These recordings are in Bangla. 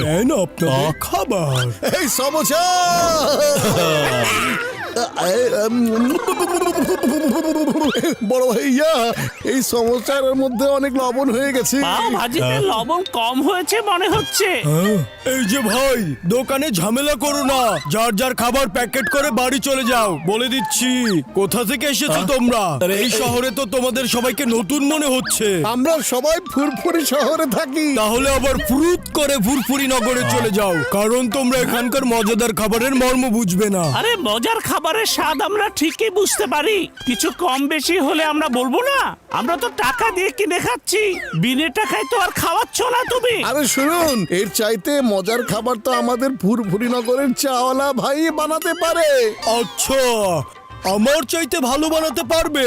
নেন আপনাদের খাবার। এই সমোসা বড় ভাইয়া, এই সমোসার মধ্যে অনেক লবণ হয়ে গেছে। পাও ভাজিতে লবণ কম হয়েছে মনে হচ্ছে। এই যে ভাই, দোকানে ঝামেলা করো না, যার যার খাবার প্যাকেট করে বাড়ি চলে যাও। বলে দিচ্ছি, কোথা থেকে এসেছো তোমরা? আর এই শহরে তো তোমাদের সবাইকে নতুন মনে হচ্ছে। আমরা সবাই ফুরফুরি শহরে থাকি। তাহলে আবার ফুরুত করে ফুরফুরি নগরে চলে যাও, কারণ তোমরা এখানকার মজাদার খাবারের মর্ম বুঝবে না। আরে মজার খাবারের স্বাদ আমরা ঠিকই বুঝতে পারি, কিছু কম বেশি হলে আমরা বলবো না? আমরা তো টাকা দিয়ে কিনে খাচ্ছি, বিনে টাকায় তো আর খাওয়াচ্ছ না তুমি। আরে শুনুন, এর চাইতে মজার খাবার তো আমাদের ফুরফুরি নগরের চাওয়ালা ভাই বানাতে পারে। আচ্ছা, আমার চাইতে ভালো বানাতে পারবে?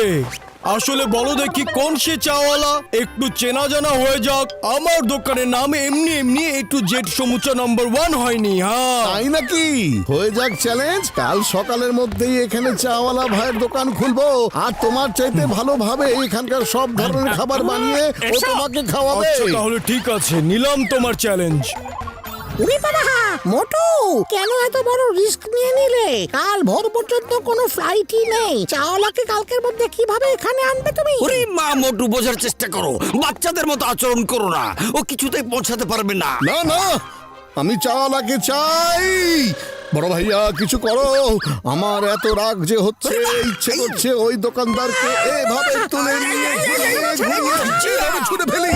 আসলে বলো দেখি কোন সে চাওয়ালা, একটু চেনা জানা হয়ে যাক। আমার দোকানের নাম এমনি এমনি A to Z samosa number 1 হয়নি। হ্যাঁ, তাই নাকি? হয়ে যাক চ্যালেঞ্জ। কাল সকালের মধ্যেই এখানে চাওয়ালা ভাইয়ের দোকান খুলবো, আর তোমার চাইতে ভালোভাবে এখানকার সব ধরনের খাবার বানিয়ে ও তোমাকে খাওয়াবে। আচ্ছা তাহলে ঠিক আছে, নিলাম তোমার চ্যালেঞ্জ। মোটু, কেন এত বড় রিস্ক নিয়ে নিলে? কাল ভোর পর্যন্ত কোনো ফ্লাইটই নেই। চাওয়ালাকে কালকের মধ্যে কিভাবে এখানে আনবে তুমি? ওরে মা, মোটু বোঝার চেষ্টা করো, বাচ্চাদের মতো আচরণ করো না, ও কিছুতেই পৌঁছাতে পারবে না। না না, আমি চাওয়ালাকে চাই। বড় ভাইয়া কিছু করো, আমার এত রাগ যে হচ্ছে, ইচ্ছে করছে ওই দোকানদারকে এভাবে তুলে নিয়ে ছুটে ফেলি।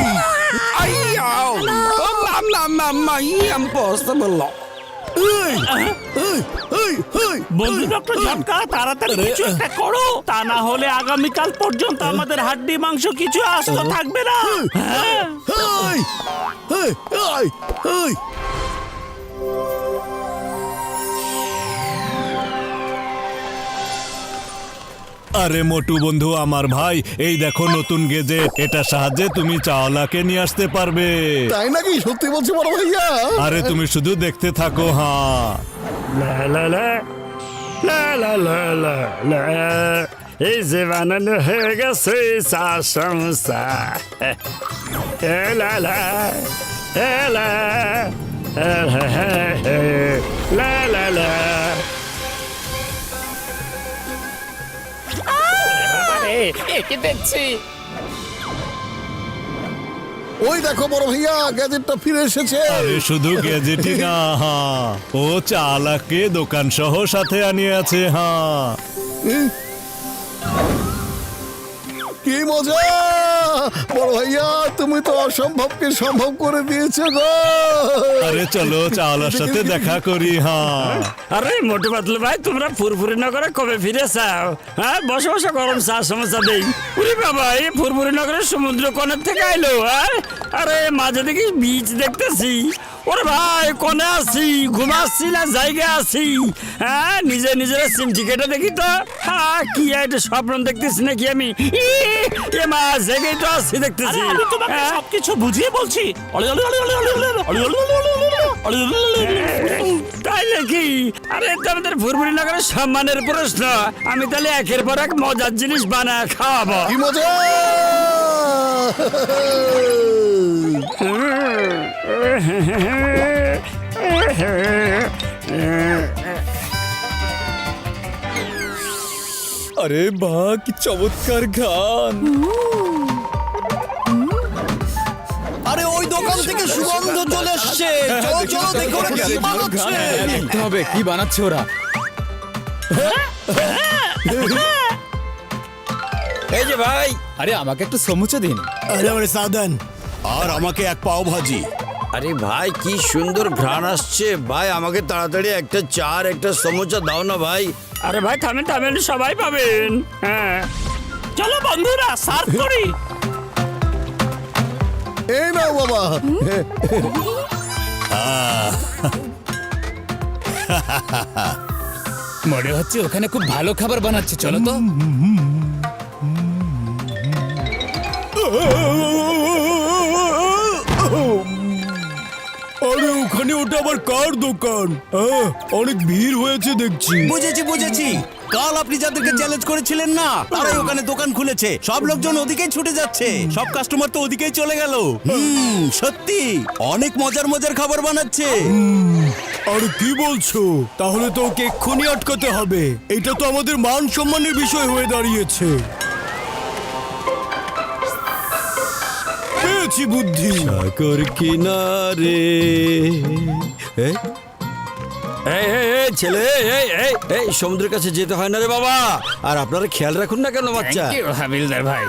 বন্ধু ডক্টর ঝটকা, তাড়াতাড়ি কিছু একটা করো, তা না হলে আগামীকাল পর্যন্ত আমাদের হাড্ডি মাংস কিছু আস্ত থাকবে না। আরে মোটু বন্ধু, আমার ভাই, এই দেখো নতুন গেজেট। এটা সাহায্যে তুমি চাওয়ালাকে নিয়ে আসতে পারবে। তাই নাকি? সত্যি বলছি বড় ভাইয়া? আরে তুমি শুধু দেখতে থাকো। হ্যাঁ, লা লা লা লা লা লা লা লা, এই যে বানানো হয়ে গেছে চা সমোসা। এ লা লা, এ লা, এ হে হে হে, লা লা লা। ওই দেখো বড় ভাইয়া, গ্যাজেটটা ফিরে এসেছে। আরে শুধু গেজেটই না, হ্যাঁ, ও চাওয়ালাকে দোকান সহ সাথে আনিয়ে আছে। হ্যাঁ, কি মজা! বড় ভাইয়া, তুমি তো অসম্ভবকে সম্ভব করে দিয়েছো গো। আরে চলো চাওয়ালার সাথে দেখা করি। হ্যাঁ, আরে মোটু পাতলু ভাই, তোমরা ফুরফুরি নগরে কবে ফিরে চাও? হ্যাঁ, বসে বসে গরম চা সমস্যা দেই। উরি বাবা, এই ফুরফুরি নগরের সমুদ্র কোণের থেকে আইলো। আরে মাঝে দেখি বিচ দেখতেছি। ওরে ভাই, কোনে আছি, ঘুমাচ্ছি না জায়গা আছি? হ্যাঁ, নিজে নিজের সিমটি কেটে দেখি তো। হ্যাঁ, কি এটা স্বপ্ন দেখতেছি নাকি আমি? এ মা, জেগেই তো আছি দেখতেছি। আরে আমি তোমাকে সবকিছু বুঝিয়ে বলছি। তাই নাকি? আরে তোমাদের ফুরফুরি নগরের সম্মানের প্রশ্ন, আমি তাহলে একের পর এক মজার জিনিস বানায় খাওয়াবো। কি মজা! আরে বাহ, কি চমৎকার গান! আরে ওই দোকান থেকে সুগন্ধ চলে আসছে। চলো চলো, দেখো ওরা কি বানাচ্ছে। দেখতে হবে কি বানাচ্ছে ওরা। এই যে ভাই, আরে আমাকে একটু সমুচা দিন। আরে আমার সাদান, আর আমাকে এক পাও ভাজি। আরে ভাই, কি সুন্দর ঘ্রাণ আসছে ভাই, আমাকে তাড়াতাড়ি একটা চা আর একটা সমোসা দাও না ভাই। আরে ভাই, থামেন থামেন, সবাই পাবেন। হ্যাঁ, চলো বন্ধুরা, সার্ভ করি। এই নাও বাবা। মনে হচ্ছে ওখানে খুব ভালো খাবার বানাচ্ছে, চলো তো। আরে ওখানে ওটা আবার কার দোকান? অনেক ভিড় হয়েছে দেখছি। বুঝেছি বুঝেছি, কাল আপনি যাদেরকে চ্যালেঞ্জ করেছিলেন না তারাই ওখানে দোকান খুলেছে। সব লোকজন ওদিকেই ছুটে যাচ্ছে, সব কাস্টমার তো ওদিকেই চলে গেল। সত্যি অনেক মজার মজার খাবার বানাচ্ছে। আর কি বলছো? তাহলে তো ওকে এক্ষুনি আটকাতে হবে। এটা তো আমাদের মান সম্মানের বিষয় হয়ে দাঁড়িয়েছে। পেয়েছি বুদ্ধি। সাগর কিনারে এই, এই, এই, এই, ছেলে এই এই এই সমুদ্রের কাছে যেতে হয় না রে বাবা। আর আপনারা খেয়াল রাখুন না কেন বাচ্চা। থ্যাংক ইউ হাবিলদার ভাই।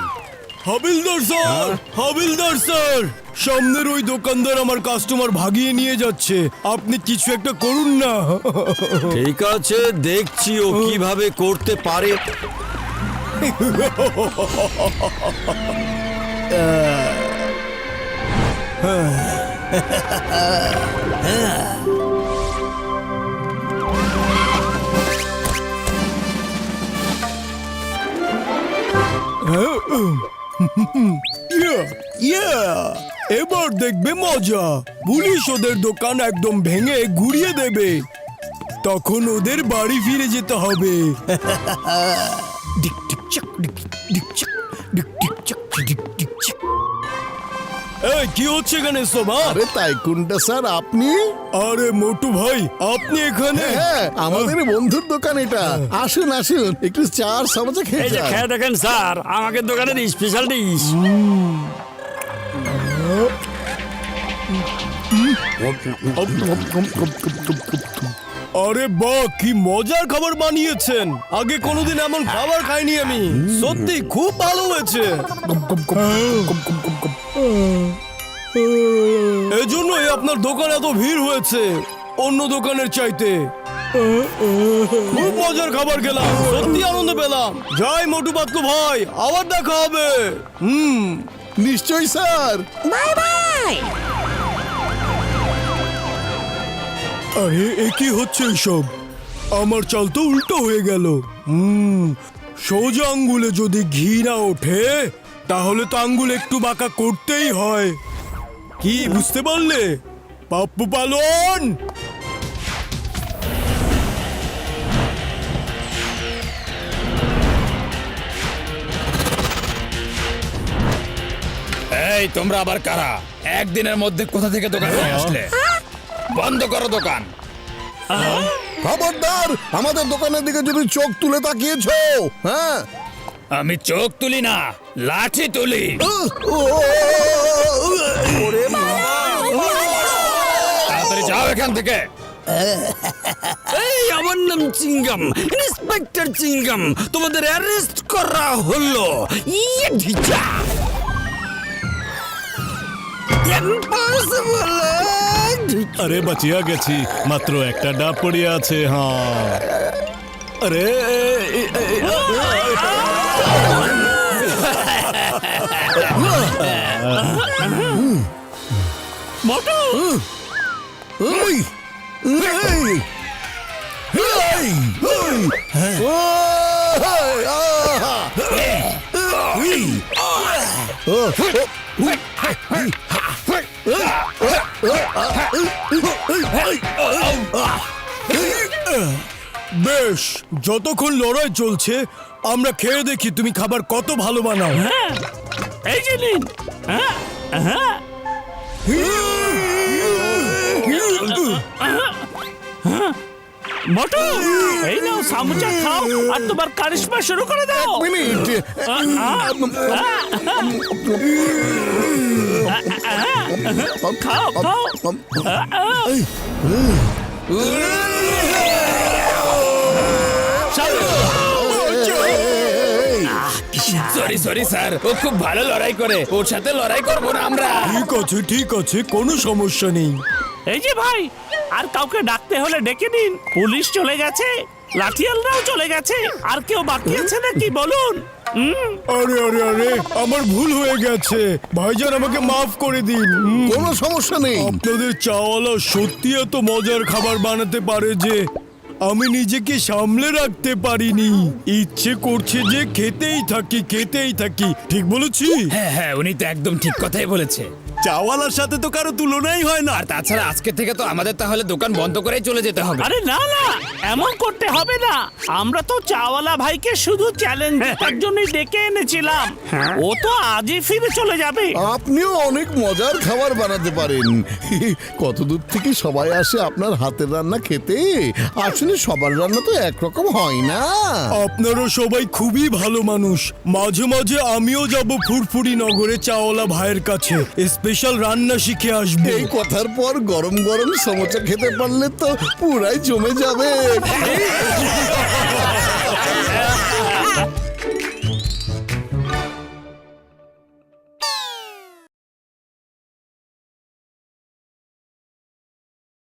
হাবিলদার স্যার, হাবিলদার স্যার, সামনের ওই দোকানদার আমার কাস্টমার ভাগিয়ে নিয়ে যাচ্ছে। আপনি কিছু একটা করুন না। ঠিক আছে, দেখছি ও কিভাবে করতে পারে। এবার দেখবে মজা। পুলিশ ওদের দোকান একদম ভেঙে ঘুরিয়ে দেবে। তখন ওদের বাড়ি ফিরে যেতে হবে। এই কি হচ্ছে এখানে সব? আরে তাই কোনটা স্যার আপনি? আরে মোটু ভাই, আপনি এখানে? হ্যাঁ, আমাদের বন্ধুর দোকান এটা। আসুন আসুন, একটু চা আর সমোসা এই খেয়ে যে যান। খেয়ে দেখেন স্যার, আমাকে দোকানের স্পেশাল ডিশ। আরে বাহ, কি মজার খাবার বানিয়েছেন। আগে কোনোদিন এমন খাবার খাইনি আমি। সত্যি খুব ভালো হয়েছে। এজন্যই আপনার দোকানে এত ভিড় হয়েছে অন্য দোকানের চাইতে। খুব মজার খাবার খেলাম, সত্যি আনন্দ পেলাম। যাই মোটু পাতলু ভাই, আবার দেখা হবে। নিশ্চয়ই স্যার। Bye bye. আরে এ কি হচ্ছে এইসব? আমার চাল তো উল্টো হয়ে গেল। সোজা আঙ্গুলে যদি ঘি না ওঠে তাহলে তো আঙ্গুল একটু বাঁকা করতেই হয়। কি বুঝতে পারলে পাপ্পু পালন? এই তোমরা আবার কারা? একদিনের মধ্যে কোথা থেকে দোকান নিয়ে আসলে? বন্ধ করো দোকান। খবরদার, আমাদের দোকানের দিকে যদি চোখ তুলে তাকিয়েছো, হ্যাঁ? আমি চোখ তুলি না, লাঠি তুলি। তাড়াতাড়ি যাও এখান থেকে। এই আমার নাম চিঙ্গাম, ইন্সপেক্টর চিঙ্গাম। তোমাদের অ্যারেস্ট করা হলো। ইয়ে ঢিচা ইম্পসিবল। আরে বাঁচিয়া গেছি, মাত্র একটা ডাব পড়িয়া আছে। হ্যাঁ, আরে মোটু, এই, এই, এই, এই, বেশ, যতক্ষণ লড়াই চলছে আমরা খেয়ে দেখি তুমি খাবার কত ভালো বানাও। হ্যাঁ, এই যে নিন। হ্যাঁ, হ্যাঁ, মোটু, এই নাও সামুচা খাও আর তোমার কারিশমা শুরু করে দাও। মিনিট। খাও খাও। সরি সরি স্যার, ও খুব ভালো লড়াই করে, ওর সাথে লড়াই করবো না আমরা। ঠিক আছে, কোনো সমস্যা নেই। এই যে ভাই, আর কাউকে ডাকতে হলে ডেকে নিন। পুলিশ চলে গেছে, লাঠিয়ালরাও চলে গেছে, আর কেউ বাকি আছে নাকি বলুন? আরে আরে আরে, আমার ভুল হয়ে গেছে ভাইজান, আমাকে মাফ করে দিন। কোনো সমস্যা নেই। আপনাদের চাওয়ালা সত্যি এত মজার খাবার বানাতে পারে যে আমি নিজেকে সামলে রাখতে পারিনি। ইচ্ছে করছে যে খেতেই থাকি। ঠিক বলেছি? হ্যাঁ হ্যাঁ, উনি তো একদম ঠিক কথাই বলেছে। চাওয়ালার সাথে তো কারো তুলনাই হয় না। আর তাছাড়া আজকে থেকে তো আমাদের তাহলে দোকান বন্ধ করেই চলে যেতে হবে। আরে না না, এমন করতে হবে না। আমরা তো চাওয়ালা ভাইকে শুধু চ্যালেঞ্জ জেতার জন্যই ডেকে এনেছিলাম। ও তো আজই ফিরে চলে যাবে। আপনিও অনেক মজার খাবার বানাতে পারেন। কত দূর থেকে সবাই আসে আপনার হাতের রান্না খেতে। আসলে সবার রান্না তো একরকম হয় না। আপনারা সবাই খুবই ভালো মানুষ। মাঝে মাঝে আমিও যাব ফুরফুরি নগরে চাওয়ালা ভাইয়ের কাছে, স্পেশাল রান্না শিখে আসবো। এই কথার পর গরম গরম সমোসা খেতে পারলে তো পুরাই জমে যাবে।